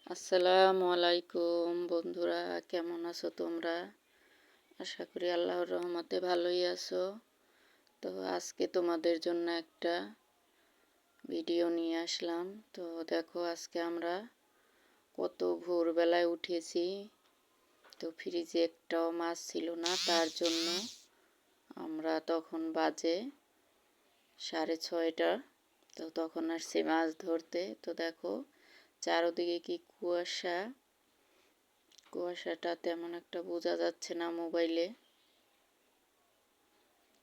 আসসালামু আলাইকুম বন্ধুরা, কেমন আছো তোমরা? আশা করি আল্লাহর রহমতে ভালোই আছো। তো আজকে তোমাদের জন্য একটা ভিডিও নিয়ে আসলাম। তো দেখো, আজকে আমরা কত ভোরবেলায় উঠেছি। তো ফ্রিজে একটাও মাছ ছিল না, তার জন্য আমরা তখন বাজে 6:30। তো তখন আসছি মাছ ধরতে। তো দেখো চারদিকে কি কুয়াশা, কুয়াশাটা তেমন একটা বোঝা যাচ্ছে না মোবাইলে।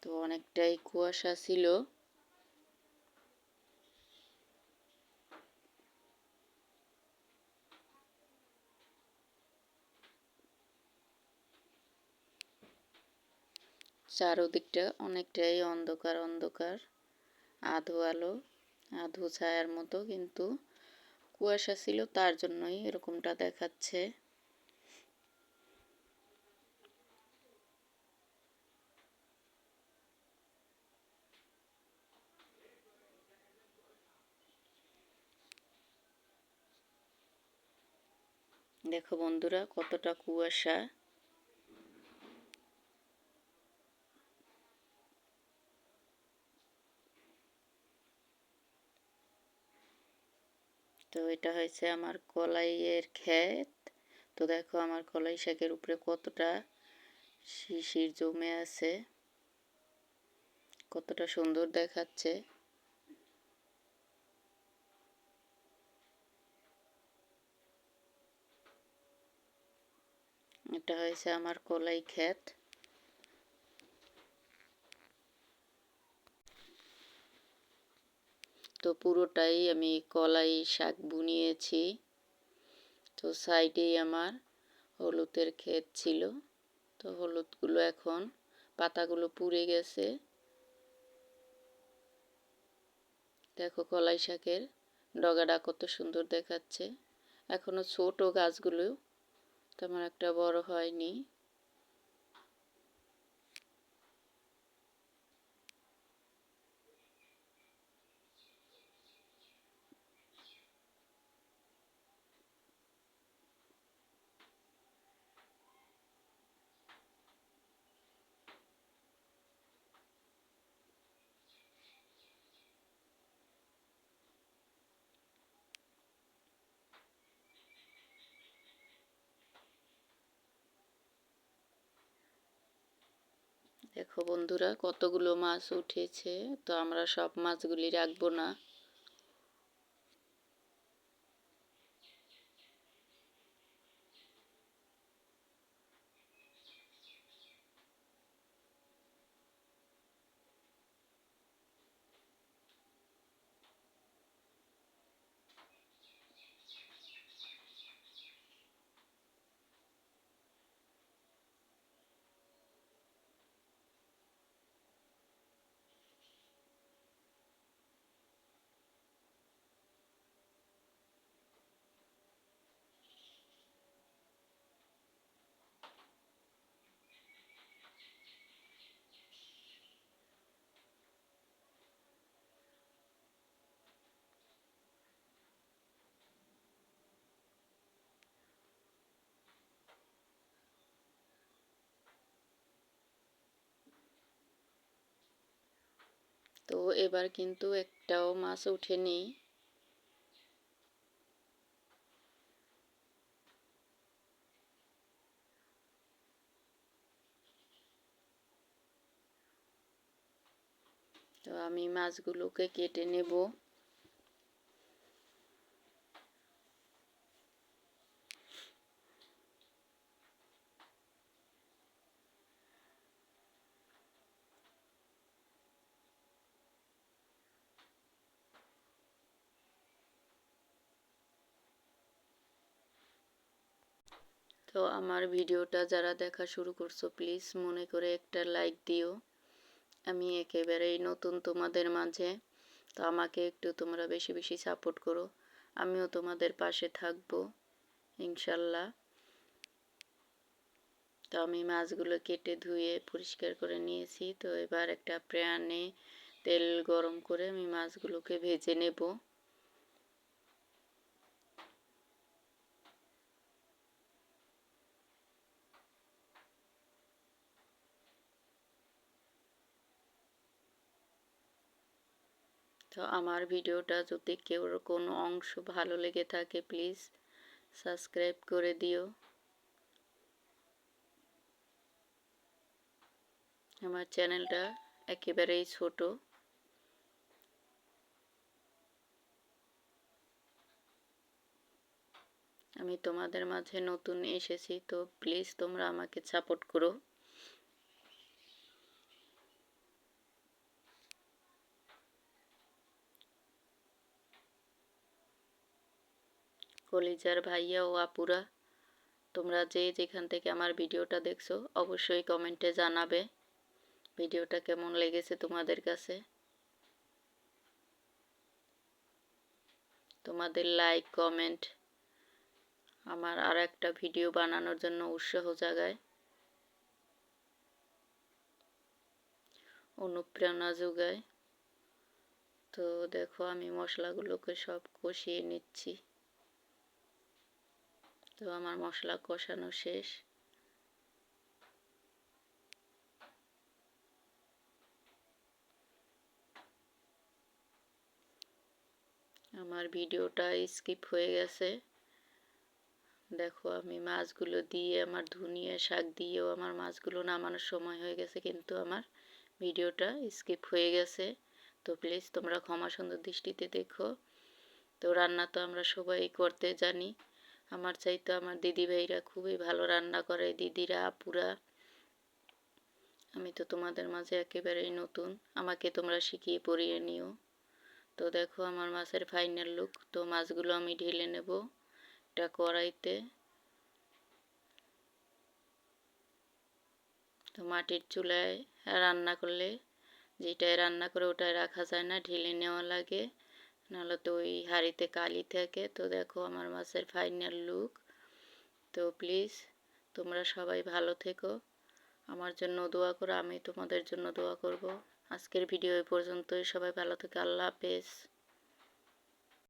তো অনেকটাই কুয়াশা ছিল। চারদিকটা অনেকটাই অন্ধকার অন্ধকার, আধো আলো আধো ছায়ার মতো, কিন্তু কুয়াশা ছিল, তার জন্যই এরকমটা দেখাচ্ছে। দেখো বন্ধুরা, কতটা কুয়াশা। তো এটা হয়েছে আমার কলাইয়ের ক্ষেত। তো দেখো আমার কলাই শাকের উপরে কতটা শিশির জমে আছে, কতটা সুন্দর দেখাচ্ছে। এটা হয়েছে আমার কলাই ক্ষেত। তো পুরোটাই আমি কলাই শাক বুনিয়েছি। তো সাইডেই আমার হলুদের ক্ষেত ছিল। তো হলুদগুলো এখন পাতাগুলো পুড়ে গেছে। দেখো কলাই শাকের ডগাটা কত সুন্দর দেখাচ্ছে। এখনো ছোট গাছগুলো, তেমন একটা বড় হয়নি। দেখো বন্ধুরা, কতগুলো মাছ উঠেছে। তো আমরা সব মাছগুলি রাখবো না। তো এবার কিন্তু একটাও মাছ ওঠেনি। তো আমি মাছগুলোকে কেটে নেব। তো আমার ভিডিওটা যারা দেখা শুরু করছো, প্লিজ মনে করে একটা লাইক দিও। আমি একেবারেই নতুন তোমাদের মাঝে। তো আমাকে একটু তোমরা বেশি বেশি সাপোর্ট করো, আমিও তোমাদের পাশে থাকবো ইনশাল্লাহ। তো আমি মাছগুলো কেটে ধুয়ে পরিষ্কার করে নিয়েছি। তো এবার একটা প্যানে তেল গরম করে আমি মাছগুলোকে ভেজে নেব। তো আমার ভিডিওটা যদি কেউ কোনো অংশ ভালো লেগে থাকে প্লিজ সাবস্ক্রাইব করে দিও। আমার চ্যানেলটা একেবারেই ছোট। আমি তোমাদের মাঝে নতুন এসেছি, তো প্লিজ তোমরা আমাকে সাপোর্ট করো। কলিজার ভাইয়া ও আপুরা, তোমরা যে যেখান থেকে আমার ভিডিওটা দেখছো অবশ্যই কমেন্টে জানাবে ভিডিওটা কেমন লেগেছে তোমাদের কাছে। তোমাদের লাইক কমেন্ট আমার আর একটা ভিডিও বানানোর জন্য উৎসাহ জাগায়, অনুপ্রেরণা যোগায়। তো দেখো আমি মশলাগুলোকে সব কষিয়ে নিচ্ছি। তো আমার মশলা কষানো শেষ। আমার ভিডিওটা স্কিপ হয়ে গেছে। দেখো আমি মাছগুলো দিয়ে আমার ধনিয়া শাক দিয়েও আমার মাছগুলো নামানোর সময় হয়ে গেছে, কিন্তু আমার ভিডিওটা স্কিপ হয়ে গেছে। তো প্লিজ তোমরা ক্ষমা সুন্দর দৃষ্টিতে দেখো। তো রান্না তো আমরা সবাই করতে জানি, আমার চাইতে আমার দিদি ভাইরা খুবই ভালো রান্না করে, দিদিরা আপুরা। আমি তো তোমাদের মাঝে একেবারেই নতুন, আমাকে তোমরা শিখিয়ে পড়িয়ে নিও। তো দেখো আমার মাছের ফাইনাল লুক। তো মাছগুলো আমি ঢেলে নেব একটা কড়াইতে। তো মাটির চুলায় রান্না করলে যেটায় রান্না করে ওটায় রাখা যায় না, ঢেলে নেওয়া লাগে, নাহলে তো ওই হাঁড়িতে কালি থাকে। তো দেখো আমার মাছের ফাইনাল লুক। তো প্লিজ তোমরা সবাই ভালো থেকো, আমার জন্য দোয়া করো, আমি তোমাদের জন্য দোয়া করব। আজকের ভিডিও এই পর্যন্তই। সবাই ভালো থেকো। আল্লাহ হাফেজ।